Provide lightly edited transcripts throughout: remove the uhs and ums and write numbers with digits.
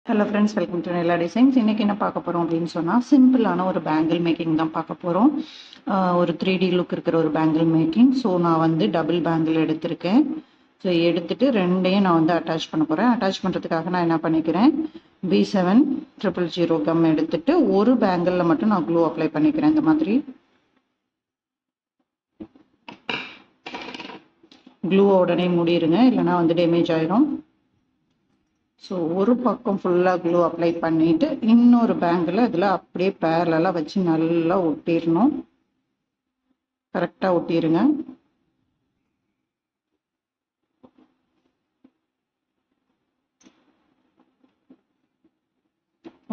Hello friends, welcome to Nila designs. இன்றைக்கி என்ன பார்க்க போகிறோம் அப்படின்னு சொன்னால், சிம்பிளான ஒரு பேங்கிள் மேக்கிங் தான் பார்க்க போகிறோம். ஒரு 3D லுக் இருக்கிற ஒரு பேங்கிள் மேக்கிங். ஸோ நான் வந்து டபுள் பேங்கிள் எடுத்திருக்கேன். ஸோ எடுத்துகிட்டு ரெண்டையும் நான் வந்து அட்டாச் பண்ண போகிறேன். அட்டாச் பண்ணுறதுக்காக நான் என்ன பண்ணிக்கிறேன், B700 கம் எடுத்துகிட்டு ஒரு பேங்கிளில் மட்டும் நான் க்ளூ அப்ளை பண்ணிக்கிறேன். இந்த மாதிரி க்ளூவை உடனே மூடிடுங்க, இல்லைனா வந்து டேமேஜ் ஆயிரும். ஸோ ஒரு பக்கம் ஃபுல்லாக க்ளூ அப்ளை பண்ணிவிட்டு இன்னொரு பேங்கில் இதில் அப்படியே பேரலாக வச்சு நல்லா ஒட்டிடணும். கரெக்டாக ஒட்டிடுங்க.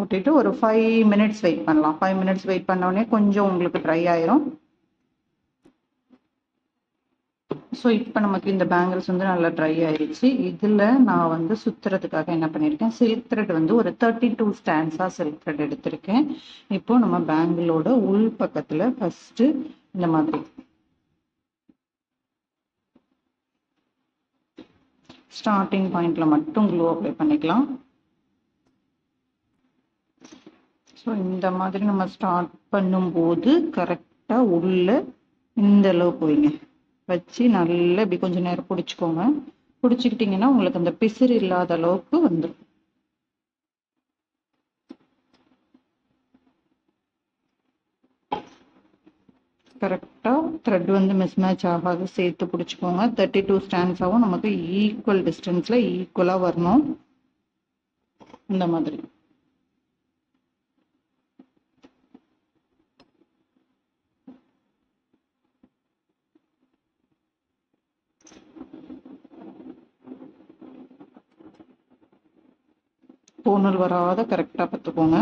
ஒட்டிட்டு ஒரு 5 மினிட்ஸ் வெயிட் பண்ணலாம். 5 மினிட்ஸ் வெயிட் பண்ணோடனே கொஞ்சம் உங்களுக்கு ட்ரை ஆயிரும். ஸோ இப்போ நமக்கு இந்த பேங்கிள்ஸ் வந்து நல்லா ட்ரை ஆயிடுச்சு. இதில் நான் வந்து சுற்றுறதுக்காக என்ன பண்ணியிருக்கேன், சில்க் த்ரெட் வந்து ஒரு 32 ஸ்டாண்ட்ஸாக சில்க் த்ரெட் எடுத்திருக்கேன். இப்போது நம்ம பேங்கிளோட உள் பக்கத்தில் ஃபஸ்ட்டு இந்த மாதிரி ஸ்டார்டிங் பாயிண்டில் மட்டும் க்ளூ அப்ளை பண்ணிக்கலாம். ஸோ இந்த மாதிரி நம்ம ஸ்டார்ட் பண்ணும்போது கரெக்டாக உள்ள இந்த அளவுக்கு வைங்க, வச்சு நல்லா இப்படி கொஞ்சம் நேரம் பிடிச்சிக்கோங்க. பிடிச்சிக்கிட்டிங்கன்னா உங்களுக்கு அந்த பிசிறு இல்லாத அளவுக்கு வந்துடும். கரெக்டாக த்ரெட் வந்து மிஸ்மேட்ச் ஆகாது, சேர்த்து பிடிச்சிக்கோங்க. 32 ஸ்டாண்ட்ஸாகவும் நமக்கு ஈக்குவல் டிஸ்டன்ஸில் ஈக்குவலாக வரணும். இந்த மாதிரி பூணல் வராத கரெக்டாக பார்த்துக்கோங்க.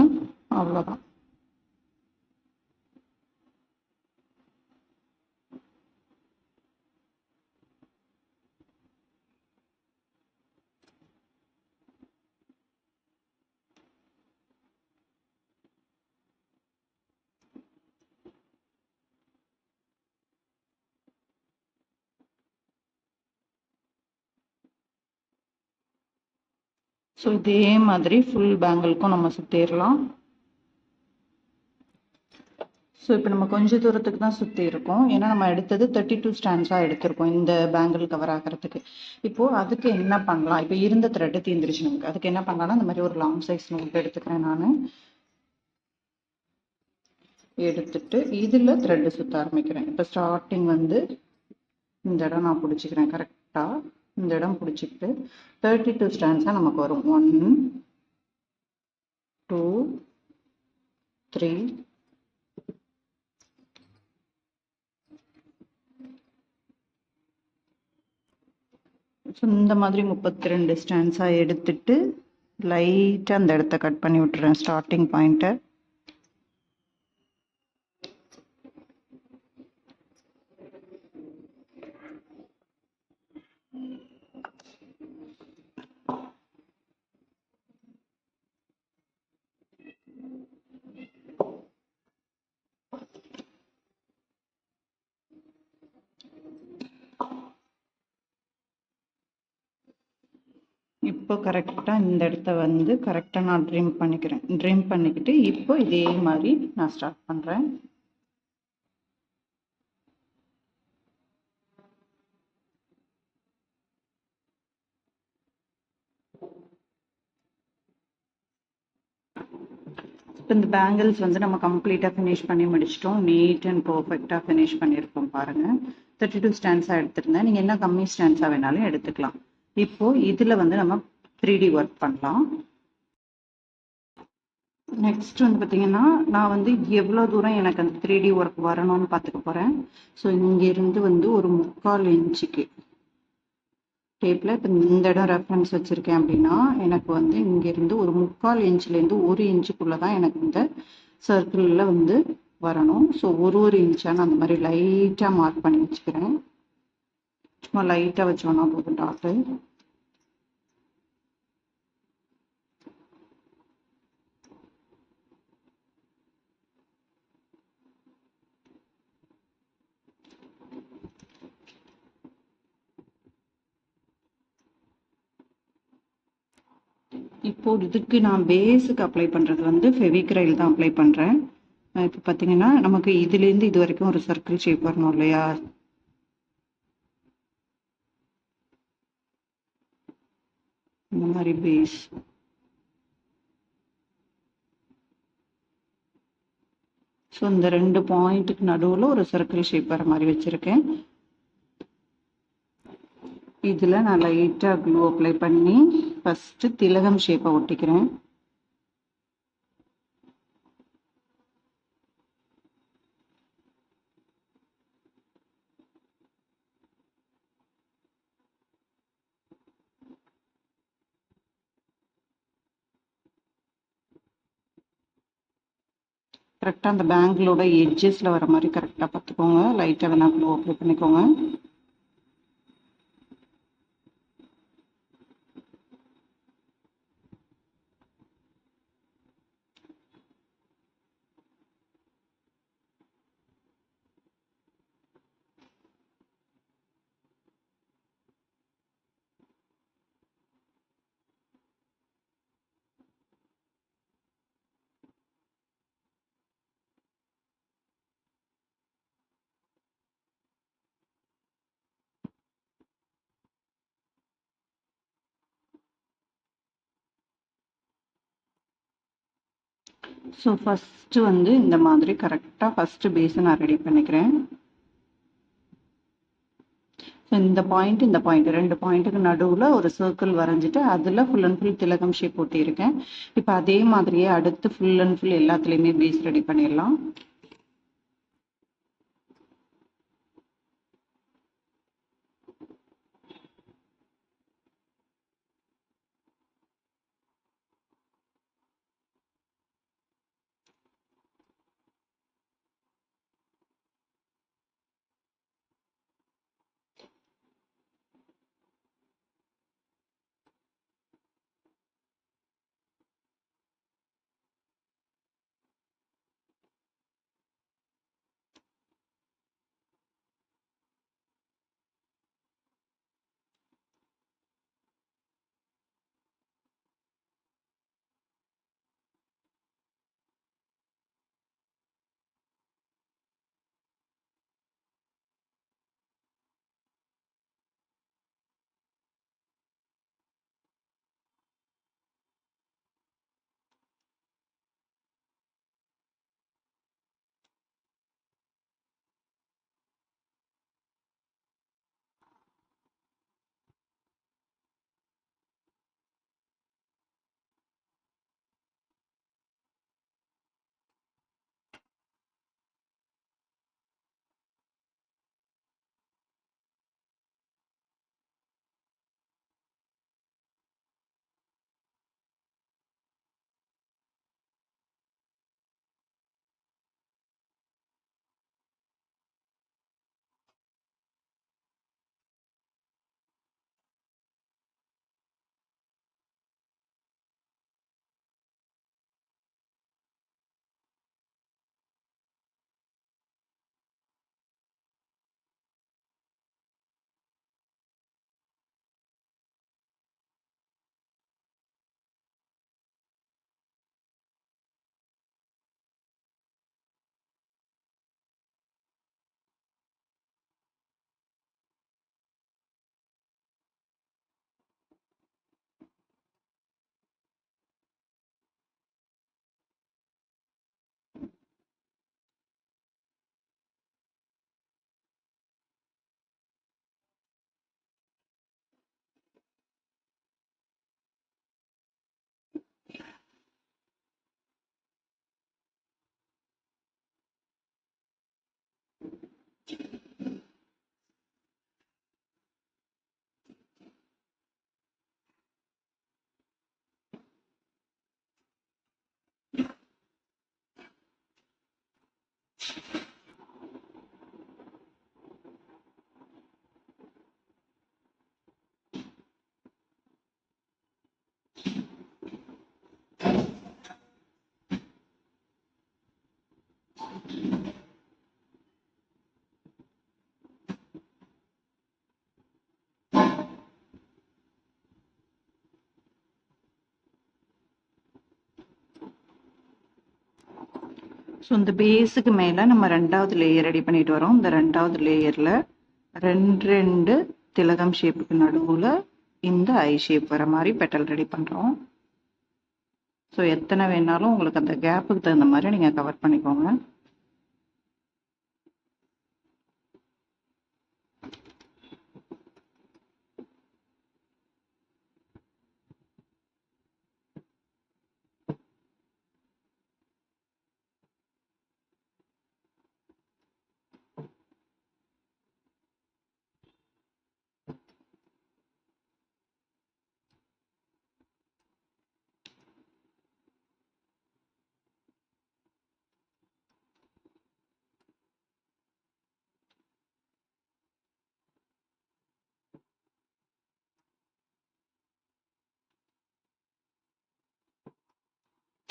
அவ்வளோதான். ஸோ இதே மாதிரி ஃபுல் பேங்கிளுக்கும் நம்ம சுற்றிடலாம். ஸோ இப்போ நம்ம கொஞ்சம் தூரத்துக்கு தான் சுற்றி இருக்கோம், ஏன்னா நம்ம எடுத்தது 32 ஸ்டாண்ட்ஸாக எடுத்திருக்கோம் இந்த பேங்கிள் கவர் ஆகிறதுக்கு. இப்போது அதுக்கு என்ன பண்ணலாம், இப்போ இருந்த த்ரெட்டு தீர்ந்துருச்சு நமக்கு. அதுக்கு என்ன பண்ணலாம்னா, இந்த மாதிரி ஒரு லாங் சைஸ் நோட் எடுத்துக்கிறேன். நான் எடுத்துட்டு இதில் த்ரெட்டு சுற்ற ஆரம்பிக்கிறேன். இப்போ ஸ்டார்டிங் வந்து இந்த இடம் நான் பிடிச்சிக்கிறேன். கரெக்டாக இந்த இடம் பிடிச்சிக்கிட்டு 32 ஸ்டாண்ட்ஸாக நமக்கு வரும். 1 2 3 ஸோ இந்த மாதிரி 32 ஸ்டாண்ட்ஸாக எடுத்துட்டு லைட்டாக அந்த இடத்த கட் பண்ணி விட்டுறேன், ஸ்டார்டிங் பாயிண்ட்டை. இப்போ கரெக்டாக இந்த இடத்த வந்து கரெக்டாக நான் ட்ரீம் பண்ணிக்கிறேன். ட்ரீம் பண்ணிக்கிட்டு இப்போ இதே மாதிரி நான் ஸ்டார்ட் பண்ணுறேன். இப்போ இந்த பேங்கிள்ஸ் வந்து நம்ம கம்ப்ளீட்டாக ஃபினிஷ் பண்ணி முடிச்சிட்டோம். நீட் அண்ட் பர்ஃபெக்டாக ஃபினிஷ் பண்ணியிருக்கோம் பாருங்கள். 32 ஸ்டாண்ட்ஸாக எடுத்துருந்தேன். நீங்கள் என்ன கம்மி ஸ்டாண்ட்ஸாக வேணாலும் எடுத்துக்கலாம். இப்போது இதில் வந்து நம்ம 3D ஒர்க் பண்ணலாம். நெக்ஸ்ட் வந்து பார்த்தீங்கன்னா, நான் வந்து எவ்வளோ தூரம் எனக்கு அந்த 3D ஒர்க் வரணும்னு பார்த்துக்க போகிறேன். ஸோ இங்கேருந்து வந்து ஒரு 3/4 இன்ச்சுக்கு டேப்பில் இப்போ இந்த இடம் ரெஃபரன்ஸ் வச்சுருக்கேன் அப்படின்னா, எனக்கு வந்து இங்கேருந்து ஒரு 3/4 இன்ச்லேருந்து 1 இன்ச்சுக்குள்ளே தான் எனக்கு இந்த சர்க்கிளில் வந்து வரணும். ஸோ ஒரு இன்ச்சாக நான் அந்த மாதிரி லைட்டாக மார்க் பண்ணி வச்சுக்கிறேன். சும்மா லைட்டாக வச்சோன்னா போதும் டாட்டு. இப்போ இதுக்கு நான் பேஸுக்கு அப்ளை பண்ணுறது வந்து ஃபெவிக்ரைல் தான் அப்ளை பண்ணுறேன். இப்போ பார்த்தீங்கன்னா நமக்கு இதுலேருந்து இது வரைக்கும் ஒரு சர்க்கிள் ஷேப் வரணும் இல்லையா? இந்த மாதிரி பேஸ். ஸோ இந்த 2 பாயிண்ட்டுக்கு நடுவில் ஒரு சர்க்கிள் ஷேப் வர மாதிரி வச்சுருக்கேன். இதில் நான் லைட்டாக க்ளூ அப்ளை பண்ணி ஃபஸ்ட்டு திலகம் ஷேப்பை ஒட்டிக்கிறேன். கரெக்டாக அந்த பேங்கிளோட எட்ஜஸில் வர மாதிரி கரெக்டாக பார்த்துக்கோங்க. லைட்டாக வேணால் க்ளூ அப்ளை பண்ணிக்கோங்க. ஸோ ஃபஸ்ட்டு வந்து இந்த மாதிரி கரெக்டாக ஃபஸ்ட்டு பேஸை நான் ரெடி பண்ணிக்கிறேன். ஸோ இந்த பாயிண்ட் 2 பாயிண்ட்டுக்கு நடுவில் ஒரு சர்க்கிள் வரைஞ்சிட்டு அதில் ஃபுல் அண்ட் ஃபுல் திலகம் ஷேப் போட்டியிருக்கேன். இப்போ அதே மாதிரியே அடுத்து ஃபுல் அண்ட் ஃபுல் எல்லாத்துலேயுமே பேஸ் ரெடி பண்ணிடலாம். ஸோ இந்த பேஸுக்கு மேலே நம்ம 2வது லேயர் ரெடி பண்ணிட்டு வரோம். இந்த 2வது லேயரில் ரெண்டு திலகம் ஷேப்புக்கு நடுவில் இந்த ஐ ஷேப் வர மாதிரி பெட்டல் ரெடி பண்ணுறோம். ஸோ எத்தனை வேணாலும் உங்களுக்கு அந்த கேப்புக்கு தகுந்த மாதிரி நீங்கள் கவர் பண்ணிக்கோங்க.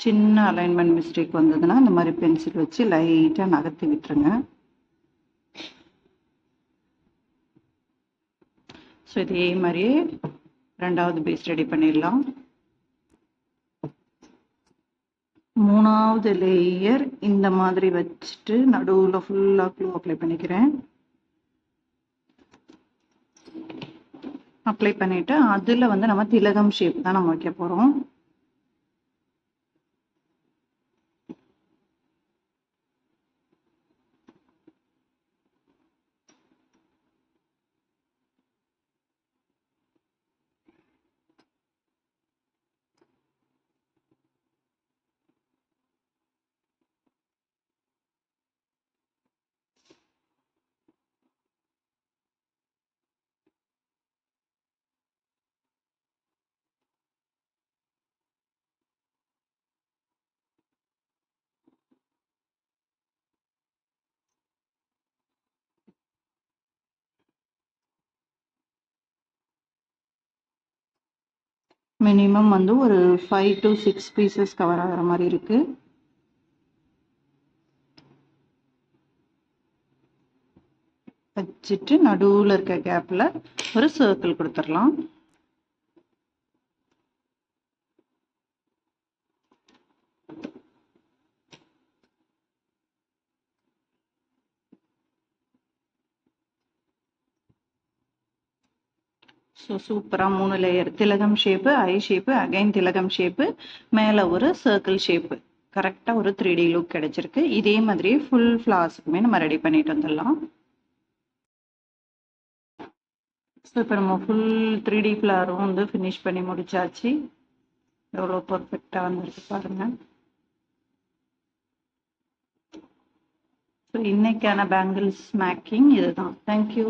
சின்ன அலைன்மெண்ட் மிஸ்டேக் வந்ததுன்னா இந்த மாதிரி பென்சில் வச்சு லைட்டாக நகர்த்தி விட்டுருங்க. ஸோ இதே மாதிரியே 2வது பேஸ் ரெடி பண்ணிடலாம். 3வது லேயர் இந்த மாதிரி வச்சுட்டு நடுவில் ஃபுல்லாக க்ளூ அப்ளை பண்ணிக்கிறேன். அப்ளை பண்ணிவிட்டு அதில் வந்து நம்ம திலகம் ஷேப் தான் நம்ம வைக்க போகிறோம். மினிமம் வந்து ஒரு 5 to 6 பீசஸ் கவர் ஆகிற மாதிரி இருக்கு. வச்சுட்டு நடுவில் இருக்க கேப்பில் ஒரு சர்க்கிள் கொடுத்துடலாம். ஸோ சூப்பராக 3 லேயர் திலகம் ஷேப்பு, ஐ ஷேப்பு, அகைன் திலகம் ஷேப்பு, மேலே ஒரு சர்க்கிள் ஷேப்பு, கரெக்டாக ஒரு 3D லுக் கிடைச்சிருக்கு. இதே மாதிரியே ஃபுல் ஃப்ளார்ஸுக்குமே நம்ம ரெடி பண்ணிட்டு வந்துடலாம். ஸோ இப்போ நம்ம ஃபுல் 3D ஃப்ளாரும் வந்து ஃபினிஷ் பண்ணி முடிச்சாச்சு. எவ்வளோ பர்ஃபெக்டாக வந்துருக்கு பாருங்கள். ஸோ இன்னைக்கான பேங்கிள்ஸ் மேக்கிங் இதுதான். தேங்க்யூ.